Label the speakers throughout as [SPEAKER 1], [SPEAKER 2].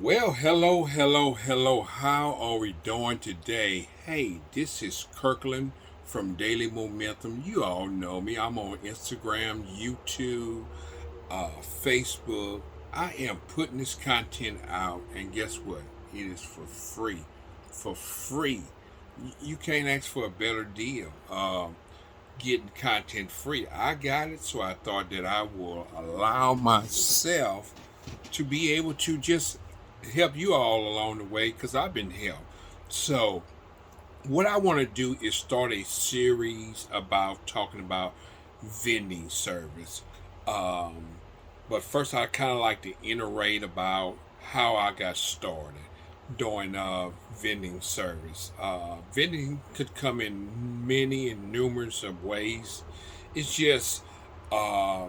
[SPEAKER 1] Well, hello. How are we doing today? Hey, this is Kirkland from Daily Momentum. You all know me. I'm on Instagram, YouTube, Facebook. I am putting this content out, and guess what? It is for free. For free. You can't ask for a better deal. Getting content free. I got it, so I thought that I will allow myself to be able to just help you all along the way because I've been helped. So, what I want to do is start a series about talking about vending service. Um, but first, I kind of like to iterate about how I got started doing vending service. Vending could come in many and numerous of ways. It's just uh,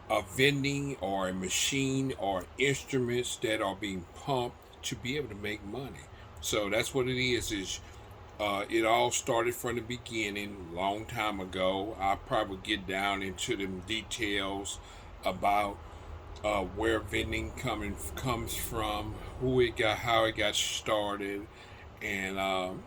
[SPEAKER 1] a vending or a machine or instruments that are being pumped to be able to make money. So that's what it is. It all started from the beginning, long time ago. I'll probably get down into the details about where vending coming comes from, who it got, how it got started, and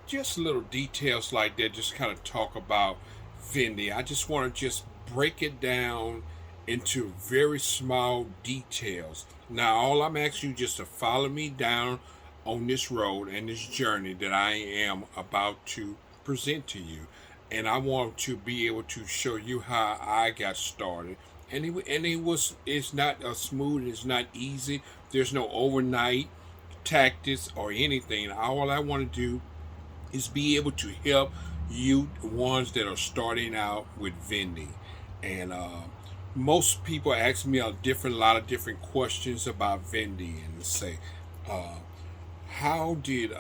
[SPEAKER 1] just little details like that. Just kind of talk about vending. I just want to just break it down into very small details. Now, all I'm asking you just to follow me down on this road and this journey that I am about to present to you. And I want to be able to show you how I got started. It's not a smooth, it's not easy. There's no overnight tactics or anything. All I want to do is be able to help you ones that are starting out with vending. And most people ask me lot of different questions about vending and say, uh, how did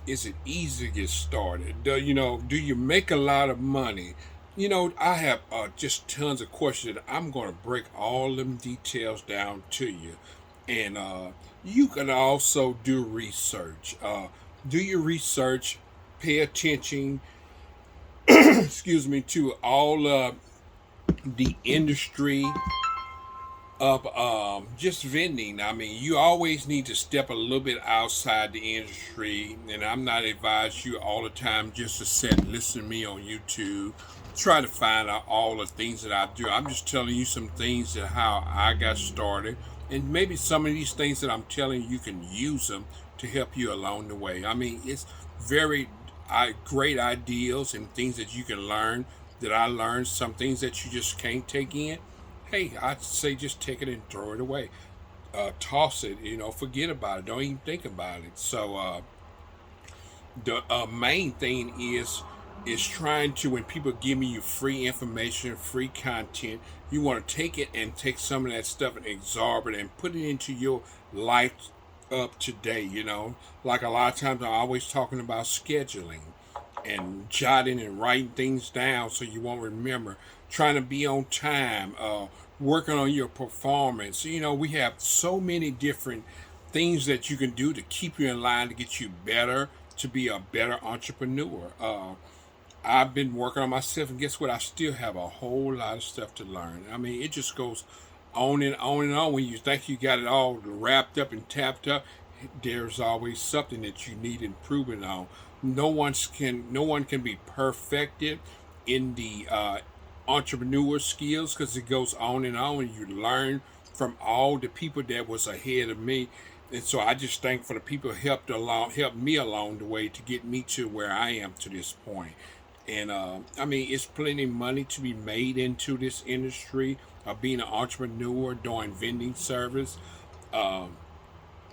[SPEAKER 1] is it easy to get started? Do you make a lot of money? I have just tons of questions that I'm going to break all them details down to you, and you can also do research. Do your research, pay attention, excuse me, to all the industry of just vending. I mean, you always need to step a little bit outside the industry, and I'm not advise you all the time just to sit and listen to me on YouTube. Try to find out all the things that I do. I'm just telling you some things that how I got started, and maybe some of these things that I'm telling you, you can use them to help you along the way. I mean, it's very great ideas and things that you can learn. That I learned some things that you just can't take in. Hey, I'd say just take it and throw it away. Toss it, forget about it. Don't even think about it. So the main thing is trying to, when people give me you free information, free content, you want to take it and take some of that stuff and absorb it and put it into your life up today. Like a lot of times I'm always talking about scheduling and jotting and writing things down so you won't remember. Trying to be on time, working on your performance. We have so many different things that you can do to keep you in line to get you better, to be a better entrepreneur. I've been working on myself, and guess what? I still have a whole lot of stuff to learn. I mean, it just goes on and on and on. When you think you got it all wrapped up and tapped up, there's always something that you need improvement on. No one can be perfected in the entrepreneur skills because it goes on and on, and you learn from all the people that was ahead of me. And so I just thank for the people who helped me along the way to get me to where I am to this point. And I mean, it's plenty of money to be made into this industry of being an entrepreneur, doing vending service. Um,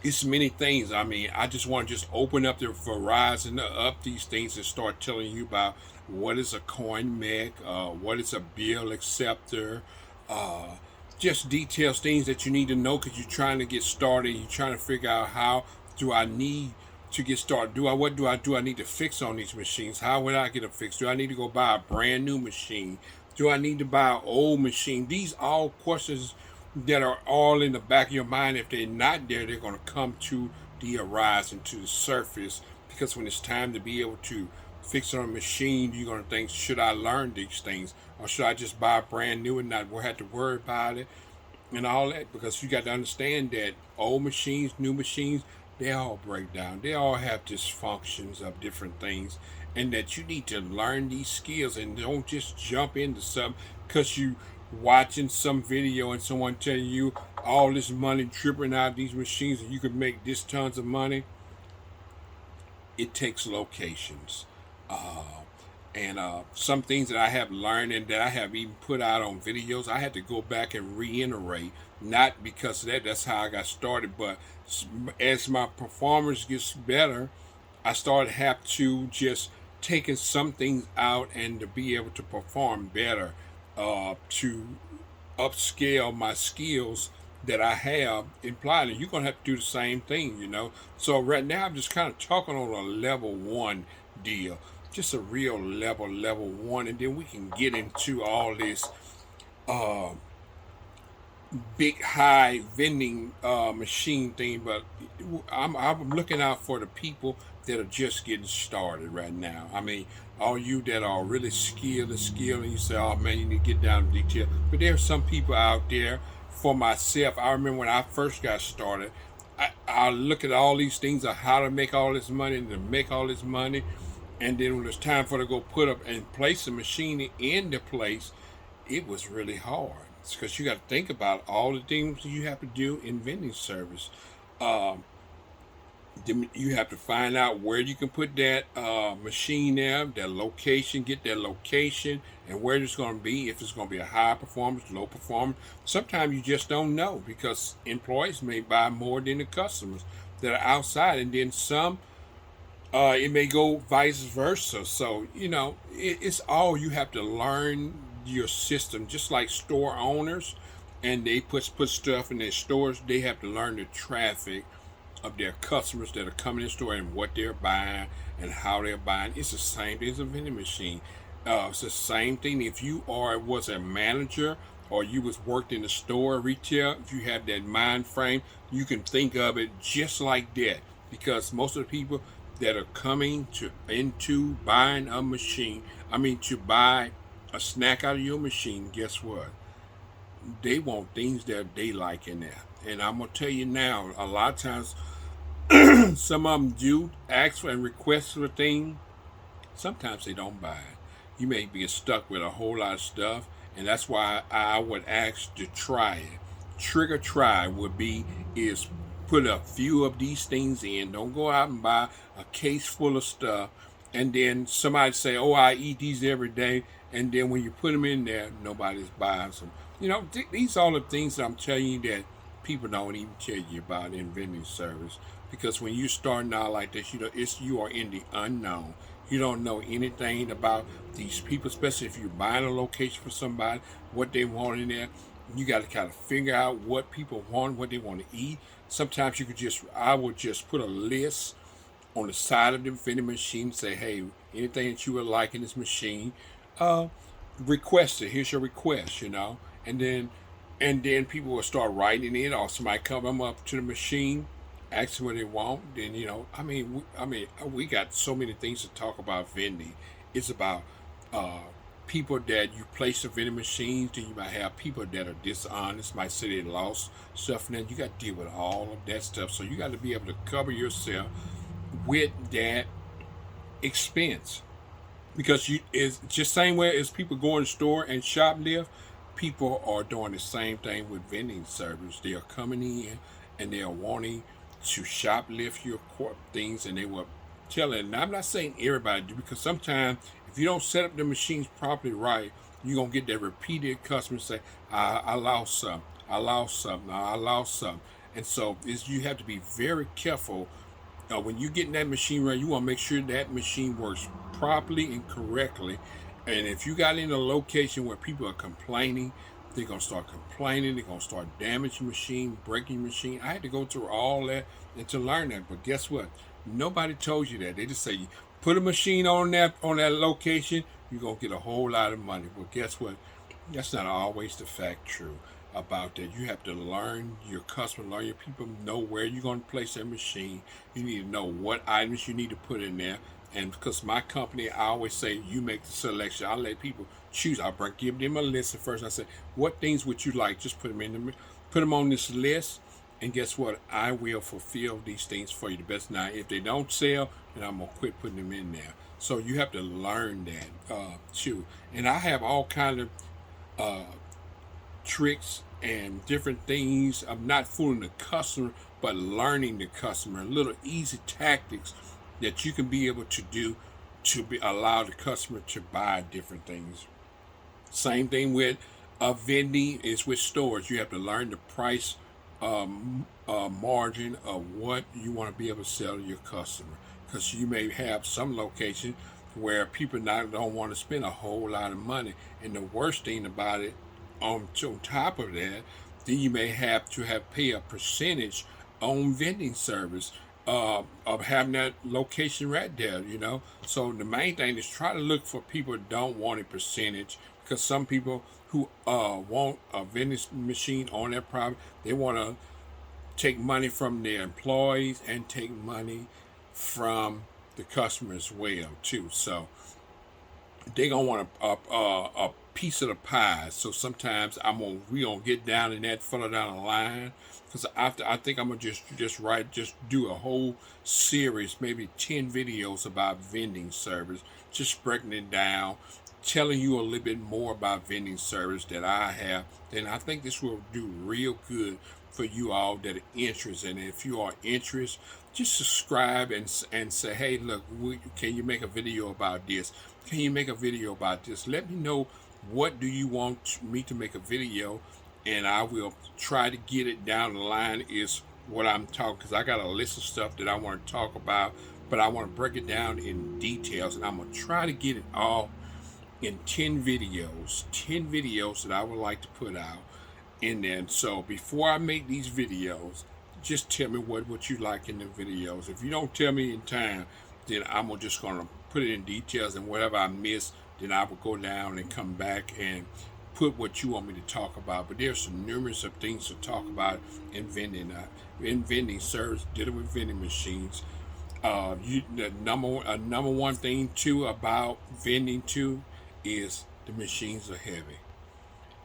[SPEAKER 1] it's many things. I mean, I just want to just open up the horizon up these things and start telling you about what is a coin mech, what is a bill acceptor, uh, just details, things that you need to know because you're trying to get started. You're trying to figure out how do I need to get started. What do I need to fix on these machines? How would I get them fixed? Do I need to go buy a brand new machine? Do I need to buy an old machine? These all questions that are all in the back of your mind. If they're not there, they're going to come to the horizon, to the surface. Because when it's time to be able to fix on a machine, you're going to think, should I learn these things? Or should I just buy a brand new and not have to worry about it? and all that, because you got to understand that old machines, new machines, they all break down. They all have dysfunctions of different things, and that you need to learn these skills and don't just jump into something because you watching some video and someone telling you all this money dripping out of these machines and you could make this tons of money. It takes locations. And some things that I have learned and that I have even put out on videos, I had to go back and reiterate. Not because of that, that's how I got started, but as my performance gets better, I started have to just taking some things out and to be able to perform better, to upscale my skills that I have implied, and you're gonna have to do the same thing. So right now I'm just kind of talking on a level one deal, just a real level one, and then we can get into all this uh, big high vending machine thing. But I'm looking out for the people that are just getting started right now. I mean, all you that are really skilled, and you say, oh man, you need to get down to detail. But there's some people out there. For myself, I remember when I first got started, I look at all these things of how to make all this money and to make all this money, and then when it's time for to go put up and place the machine into place, it was really hard because you got to think about all the things you have to do in vending service. Um, you have to find out where you can put that machine there, that location, get that location, and where it's going to be, if it's going to be a high performance, low performance. Sometimes you just don't know because employees may buy more than the customers that are outside, and then some, it may go vice versa. So, it's all you have to learn your system, just like store owners, and they put stuff in their stores, they have to learn the traffic of their customers that are coming in the store and what they're buying and how they're buying. It's the same thing as a vending machine. It's the same thing if you was a manager or you was worked in the store retail. If you have that mind frame, you can think of it just like that, because most of the people that are coming into buying a machine, to buy a snack out of your machine, guess what? They want things that they like in there. And I'm gonna tell you now, a lot of times some of them do ask for and request for a thing. Sometimes they don't buy it. You may be stuck with a whole lot of stuff, and that's why I would ask to try it. Trigger try would be is put a few of these things in. Don't go out and buy a case full of stuff, and then somebody say, "Oh, I eat these every day," and then when you put them in there, nobody's buying them. These are all the things that I'm telling you that people don't even tell you about in vending service. Because when you starting out like this, you are in the unknown. You don't know anything about these people, especially if you're buying a location for somebody, what they want in there. You got to kind of figure out what people want, what they want to eat. Sometimes I would just put a list on the side of the vending machine, say, hey, anything that you would like in this machine, request it. Here's your request, and then people will start writing it, or somebody come up to the machine, ask them what they want. Then we got so many things to talk about vending. It's about people that you place the vending machines. Then you might have people that are dishonest, might say they lost stuff, and then you got to deal with all of that stuff. So you got to be able to cover yourself with that expense, because it's just same way as people go in the store and shoplift. People are doing the same thing with vending service. They are coming in and they are wanting to shoplift your things, and they will tell it. And I'm not saying everybody do, because sometimes if you don't set up the machines properly right, you're gonna get that repeated customer say, I lost some, I lost something, I lost something. And so you have to be very careful. When you get that machine right, you want to make sure that machine works properly and correctly. And if you got in a location where people are complaining, they're going to start complaining. They're going to start damaging machine, breaking machine. I had to go through all that and to learn that. But guess what? Nobody told you that. They just say, put a machine on that location, you're going to get a whole lot of money. But guess what? That's not always the fact true about that. You have to learn your customer, learn your people, know where you're going to place that machine. You need to know what items you need to put in there. And because my company, I always say, you make the selection. I let people choose. Give them a list at first. I say, what things would you like? Just put them in put them on this list, and guess what? I will fulfill these things for you the best. Now, if they don't sell, then I'm gonna quit putting them in there. So you have to learn that too. And I have all kind of uh, tricks and different things of not fooling the customer, but learning the customer. Little easy tactics that you can be able to do to be allow the customer to buy different things. Same thing with vending is with stores. You have to learn the price margin of what you want to be able to sell to your customer, because you may have some location where people not don't want to spend a whole lot of money, and the worst thing about it, on top of that, then you may have to have pay a percentage on vending service of having that location right there, you know. So the main thing is try to look for people who don't want a percentage, because some people who want a vending machine on their property, they want to take money from their employees and take money from the customer as well too. So they gonna want a piece of the pie. So sometimes we gonna get down in that further down the line, because I think I'm gonna just do a whole series, maybe 10 videos about vending service, just breaking it down, telling you a little bit more about vending service that I have. Then I think this will do real good for you all that are interested. And if you are interested, just subscribe and say, hey, look, can you make a video about this? Can you make a video about this? Let me know, what do you want me to make a video, and I will try to get it down the line is what I'm talking, because I got a list of stuff that I want to talk about, but I want to break it down in details, and I'm going to try to get it all in 10 videos that I would like to put out. And then, so before I make these videos, just tell me what you like in the videos. If you don't tell me in time, then I'm just going to put it in details, and whatever I miss, then I will go down and come back and put what you want me to talk about. But there's some numerous of things to talk about in vending service, dealing with vending machines. The number one thing too about vending too is the machines are heavy.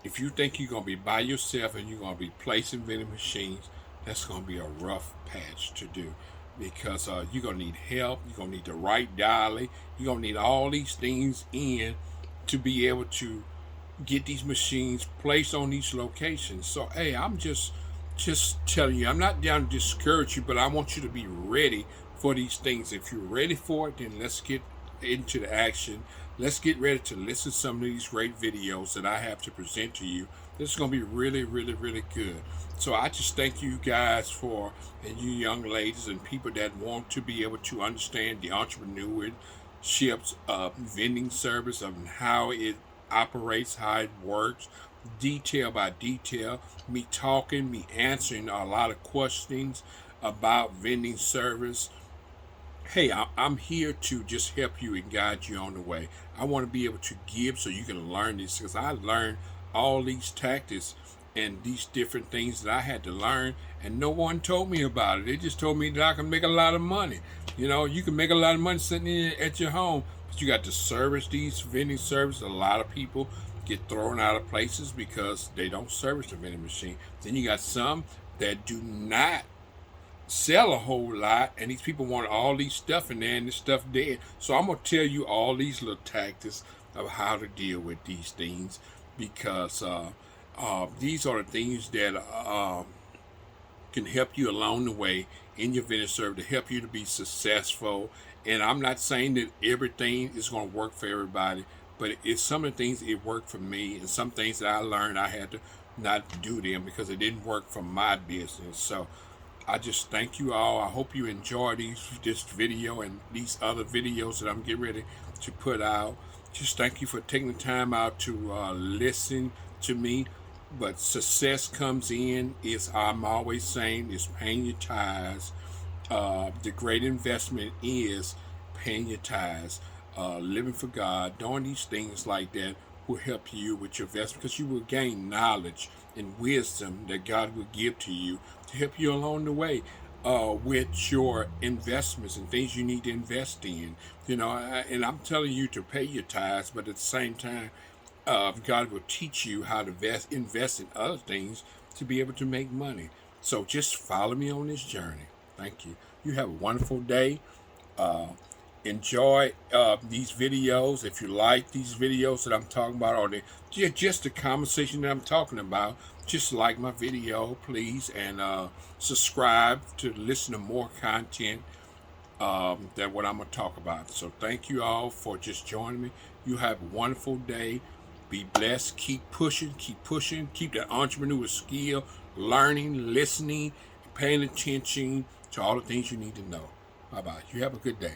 [SPEAKER 1] If you think you're going to be by yourself and you're going to be placing vending machines, that's going to be a rough patch to do, because you're going to need help. You're going to need the right dolly. You're going to need all these things in to be able to get these machines placed on these locations. So, hey, I'm just telling you, I'm not down to discourage you, but I want you to be ready for these things. If you're ready for it, then let's get into the action. Let's get ready to listen to some of these great videos that I have to present to you. This is going to be really, really, really good. So I just thank you guys and you young ladies and people that want to be able to understand the entrepreneurships of vending service, of how it operates, how it works, detail by detail, me talking, me answering a lot of questions about vending service. Hey, I'm here to just help you and guide you on the way. I want to be able to give so you can learn this, because I learned all these tactics and these different things that I had to learn, and no one told me about it. They just told me that I can make a lot of money. You know, you can make a lot of money sitting in at your home, but you got to service these vending services. A lot of people get thrown out of places because they don't service the vending machine. Then you got some that do not sell a whole lot, and these people want all these stuff in there and this stuff dead. So I'm gonna tell you all these little tactics of how to deal with these things, because these are the things that can help you along the way in your vending service, to help you to be successful. And I'm not saying that everything is going to work for everybody, but it's some of the things it worked for me, and some things that I learned I had to not do them because it didn't work for my business. So I just thank you all. I hope you enjoy this video and these other videos that I'm getting ready to put out. Just thank you for taking the time out to listen to me. But success comes in, I'm always saying, is paying your tithes. The great investment is paying your tithes, living for God, doing these things like that will help you with your investment, because you will gain knowledge and wisdom that God will give to you to help you along the way with your investments and things you need to invest in. You know, and I'm telling you to pay your tithes, but at the same time, God will teach you how to invest in other things to be able to make money. So just follow me on this journey. Thank you. You have a wonderful day. Uh, Enjoy these videos. If you like these videos that I'm talking about, or just the conversation that I'm talking about, just like my video, please, and subscribe to listen to more content than what I'm going to talk about. So thank you all for just joining me. You have a wonderful day. Be blessed. Keep pushing. Keep that entrepreneur skill, learning, listening, paying attention to all the things you need to know. Bye-bye. You have a good day.